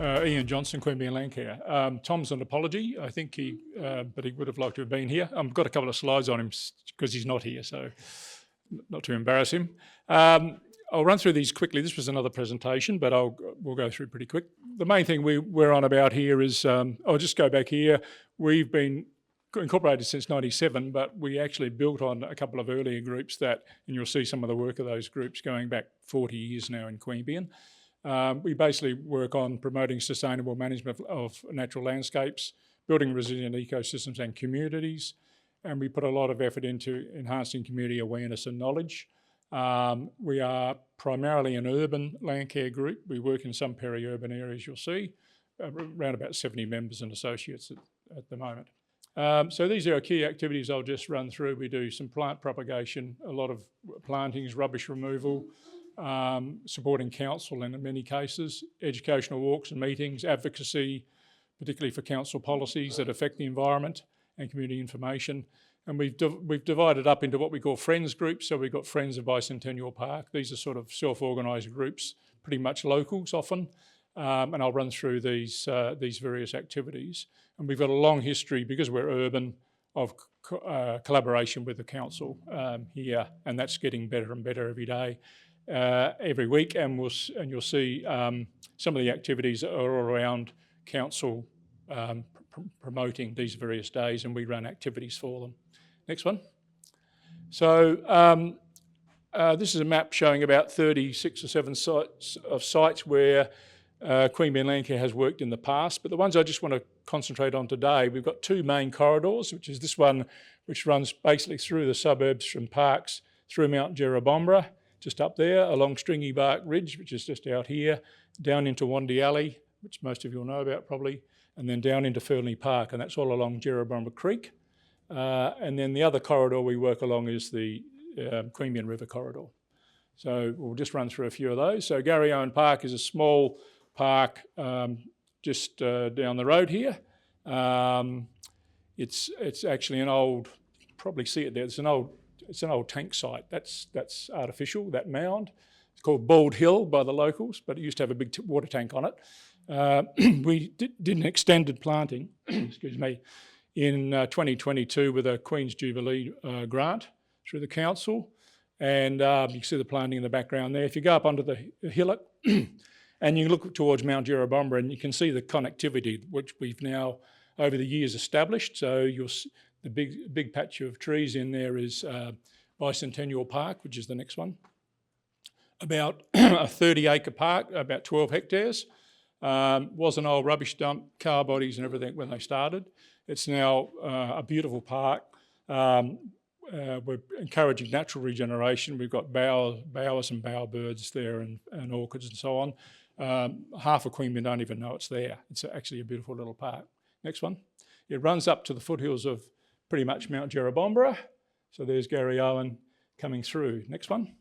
Ian Johnson, QUEANBEYAN LANDCARE. Tom's an apology. I think but he would have liked to have been here. I've got a couple of slides on him because he's not here, so not to embarrass him. I'll run through these quickly. This was another presentation, but we'll go through pretty quick. The main thing we're on about here is, I'll just go back here. We've been incorporated since '97, but we actually built on a couple of earlier groups and you'll see some of the work of those groups going back 40 years now in QUEANBEYAN. We basically work on promoting sustainable management of natural landscapes, building resilient ecosystems and communities, and we put a lot of effort into enhancing community awareness and knowledge. We are primarily an urban landcare group. We work in some peri-urban areas, you'll see, around about 70 members and associates at the moment. So these are our key activities I'll just run through. We do some plant propagation, a lot of plantings, rubbish removal, supporting council in many cases, educational walks and meetings, advocacy, particularly for council policies that affect the environment, and community information. And we've divided up into what we call friends groups. So we've got Friends of Bicentennial Park. These are sort of self-organised groups, pretty much locals often. And I'll run through these various activities. And we've got a long history, because we're urban, of collaboration with the council here, and that's getting better and better every day, every week. And you'll see some of the activities are all around council promoting these various days, and we run activities for them. Next one. So this is a map showing about 36 or 7 sites where QUEANBEYAN Landcare has worked in the past, but the ones I just want to concentrate on today, we've got 2 main corridors, which is this one, which runs basically through the suburbs from Parkes, through Mount Jerrabomberra, just up there, along Stringy Bark Ridge, which is just out here, down into Wandie Alley, which most of you will know about probably, and then down into Fernley Park, and that's all along Jerrabomberra Creek. And then the other corridor we work along is the QUEANBEYAN River corridor. So we'll just run through a few of those. So Garryowen Park is a small park just down the road here. It's actually an old, probably see it there, it's an old tank site. That's artificial, that mound. It's called Bald Hill by the locals, but it used to have a big water tank on it. We did an extended planting, excuse me, in 2022 with a Queen's Jubilee grant through the council. And you can see the planting in the background there. If you go up onto the hillock and you look towards Mount Jerrabomberra, and you can see the connectivity which we've now over the years established. So the big patch of trees in there is Bicentennial Park, which is the next one. About a 30-acre park, about 12 hectares. Was an old rubbish dump, car bodies and everything when they started. It's now a beautiful park. We're encouraging natural regeneration. We've got bowers and bowerbirds there and orchids and so on. Half of QUEANBEYAN don't even know it's there. It's actually a beautiful little park. Next one. It runs up to the foothills of pretty much Mount Jerrabomberra. So there's Garryowen coming through. Next one.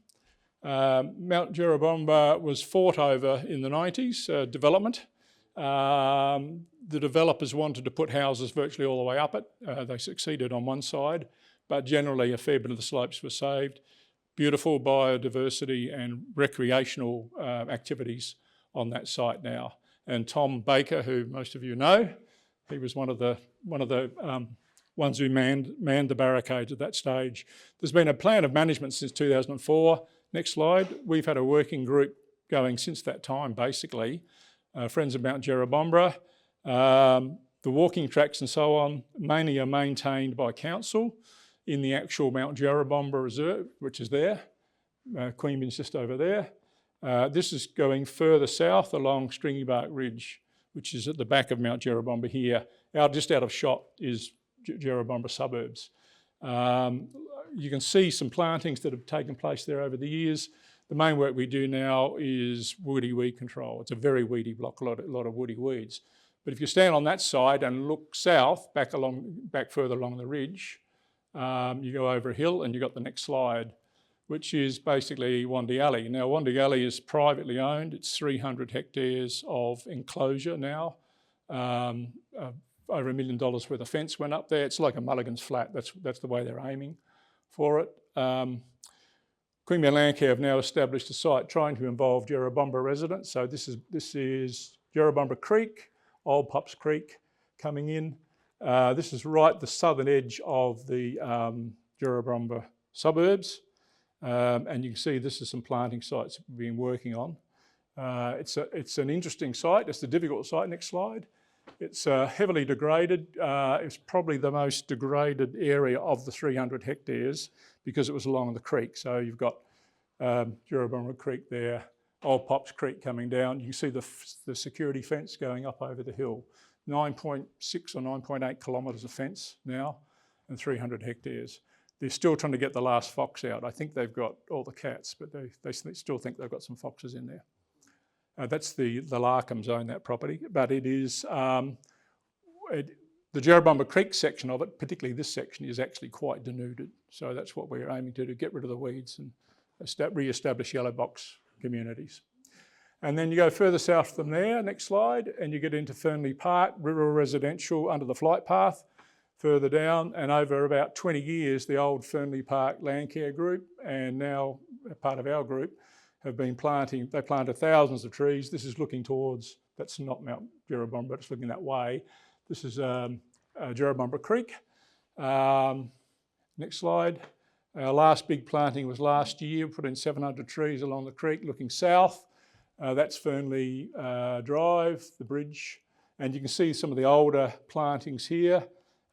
Mount Jerrabomberra was fought over in the 90s, development. The developers wanted to put houses virtually all the way up it. They succeeded on one side, but generally a fair bit of the slopes were saved. Beautiful biodiversity and recreational activities on that site now. And Tom Baker, who most of you know, he was one of the ones who manned the barricades at that stage. There's been a plan of management since 2004. Next slide. We've had a working group going since that time, basically. Friends of Mount Jerrabomberra. The walking tracks and so on mainly are maintained by council in the actual Mount Jerrabomberra Reserve, which is there. QUEANBEYAN's just over there. This is going further south along Stringy Bark Ridge, which is at the back of Mount Jerrabomberra here. Just out of shot is Jerrabomberra suburbs. You can see some plantings that have taken place there over the years. The main work we do now is woody weed control. It's a very weedy block, a lot of woody weeds. But if you stand on that side and look south, back further along the ridge, you go over a hill and you've got the next slide, which is basically Wandie Alley. Now, Wandie Alley is privately owned. It's 300 hectares of enclosure now. Over $1 million worth of fence went up there. It's like a Mulligan's flat. That's the way they're aiming for it. QUEANBEYAN Landcare have now established a site trying to involve Jerrabomberra residents. So this is Jerrabumba Creek, Old Pops Creek coming in. This is right the southern edge of the Jerrabumba suburbs. And you can see this is some planting sites we've been working on. It's an interesting site. It's a difficult site. Next slide. It's heavily degraded. It's probably the most degraded area of the 300 hectares because it was along the creek. So you've got Jerrabumba Creek there, Old Pops Creek coming down. You can see the security fence going up over the hill. 9.6 or 9.8 kilometres of fence now and 300 hectares. They're still trying to get the last fox out. I think they've got all the cats, but they still think they've got some foxes in there. That's the Larkhams own that property, but it is, the Jerrabumba Creek section of it, particularly this section, is actually quite denuded. So that's what we're aiming to do, get rid of the weeds and re-establish yellow box communities. And then you go further south from there, next slide, and you get into Fernley Park, rural residential under the flight path, further down, and over about 20 years, the old Fernley Park LANDCARE group, and now a part of our group, have been planting, they planted thousands of trees. This is looking towards, that's not Mount Jerrabumba, it's looking that way. This is Jerrabumba Creek. Next slide. Our last big planting was last year. We put in 700 trees along the creek looking south. That's Fernley Drive, the bridge. And you can see some of the older plantings here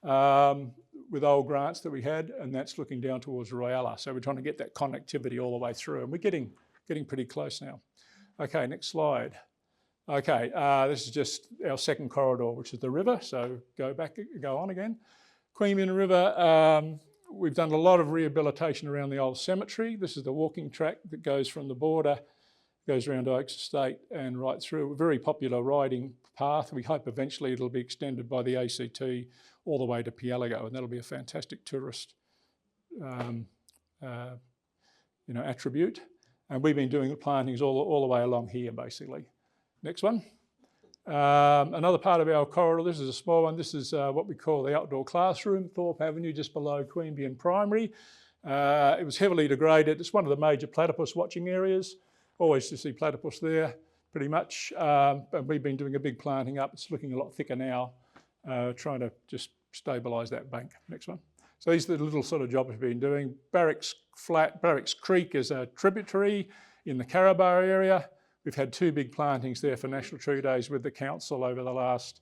with old grants that we had, and that's looking down towards Royalla. So we're trying to get that connectivity all the way through, and we're getting pretty close now. Okay, next slide. Okay, this is just our second corridor, which is the river. So go on again. QUEANBEYAN River, we've done a lot of rehabilitation around the old cemetery. This is the walking track that goes from the border, goes around Oaks Estate and right through. A very popular riding path. We hope eventually it'll be extended by the ACT all the way to Pielago, and that'll be a fantastic tourist attribute. And we've been doing the plantings all the way along here, basically. Next one. Another part of our corridor, this is a small one. This is what we call the outdoor classroom, Thorpe Avenue, just below QUEANBEYAN Primary. It was heavily degraded. It's one of the major platypus watching areas. Always to see platypus there, pretty much. But we've been doing a big planting up. It's looking a lot thicker now, trying to just stabilise that bank. Next one. So these are the little sort of jobs we've been doing. Barracks Creek is a tributary in the Carabao area. We've had 2 big plantings there for National Tree Days with the council over the last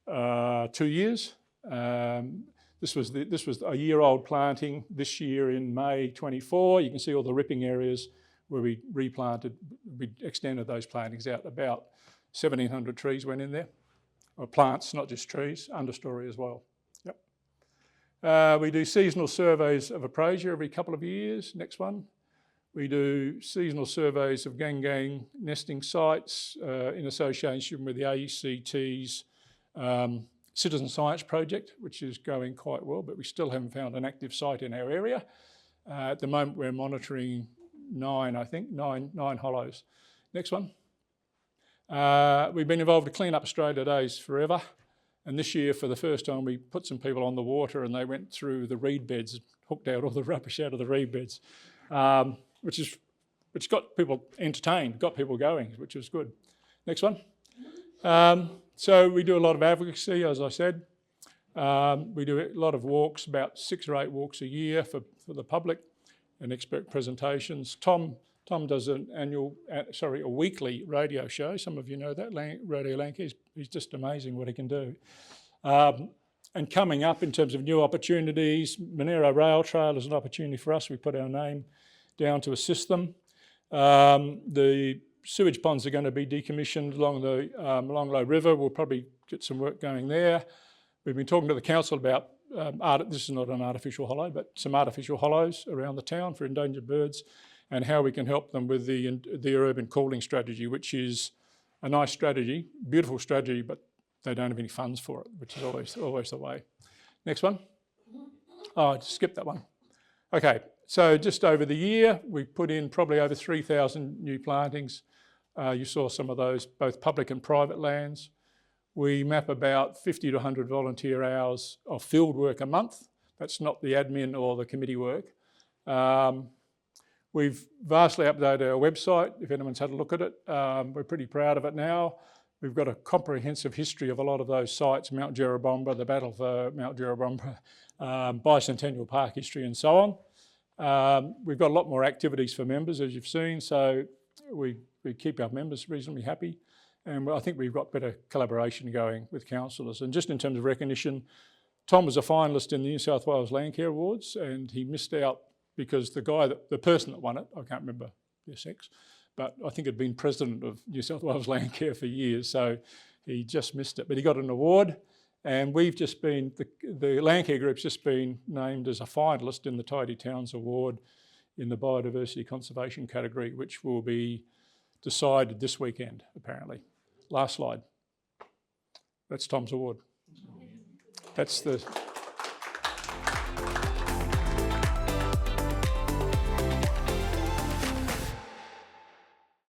2 years. This was a year-old planting this year in May 24. You can see all the ripping areas where we replanted, we extended those plantings out. About 1,700 trees went in there, or plants, not just trees, understory as well. We do seasonal surveys of apprasia every couple of years. Next one. We do seasonal surveys of gang nesting sites in association with the ACT's Citizen Science Project, which is going quite well, but we still haven't found an active site in our area. At the moment, we're monitoring 9 hollows. Next one. We've been involved with Clean Up Australia Days forever. And this year, for the first time, we put some people on the water and they went through the reed beds, hooked out all the rubbish out of the reed beds, which got people entertained, got people going, which was good. Next one. So we do a lot of advocacy, as I said. We do a lot of walks, about 6 or 8 walks a year for the public and expert presentations. Tom does a weekly radio show. Some of you know that, Radio LANDCARE. He's just amazing what he can do. And coming up in terms of new opportunities, Monero Rail Trail is an opportunity for us. We put our name down to assist them. The sewage ponds are going to be decommissioned along the Longlow River. We'll probably get some work going there. We've been talking to the council about, this is not an artificial hollow, but some artificial hollows around the town for endangered birds, and how we can help them with the urban cooling strategy, which is a nice strategy, beautiful strategy, but they don't have any funds for it, which is always the way. Next one. Oh, I just skipped that one. Okay, so just over the year, we've put in probably over 3,000 new plantings. You saw some of those, both public and private lands. We map about 50 to 100 volunteer hours of field work a month. That's not the admin or the committee work. We've vastly updated our website, if anyone's had a look at it. We're pretty proud of it now. We've got a comprehensive history of a lot of those sites, Mount Jerrabomba, the battle for Mount Jerrabomba, Bicentennial Park history and so on. We've got a lot more activities for members, as you've seen, so we keep our members reasonably happy. And I think we've got better collaboration going with councillors. And just in terms of recognition, Tom was a finalist in the New South Wales LANDCARE Awards, and he missed out because the person that won it, I can't remember their sex, but I think had been president of New South Wales LANDCARE for years, so he just missed it. But he got an award, and we've just been, the LANDCARE group's just been named as a finalist in the Tidy Towns Award in the Biodiversity Conservation category, which will be decided this weekend, apparently. Last slide. That's Tom's award. That's the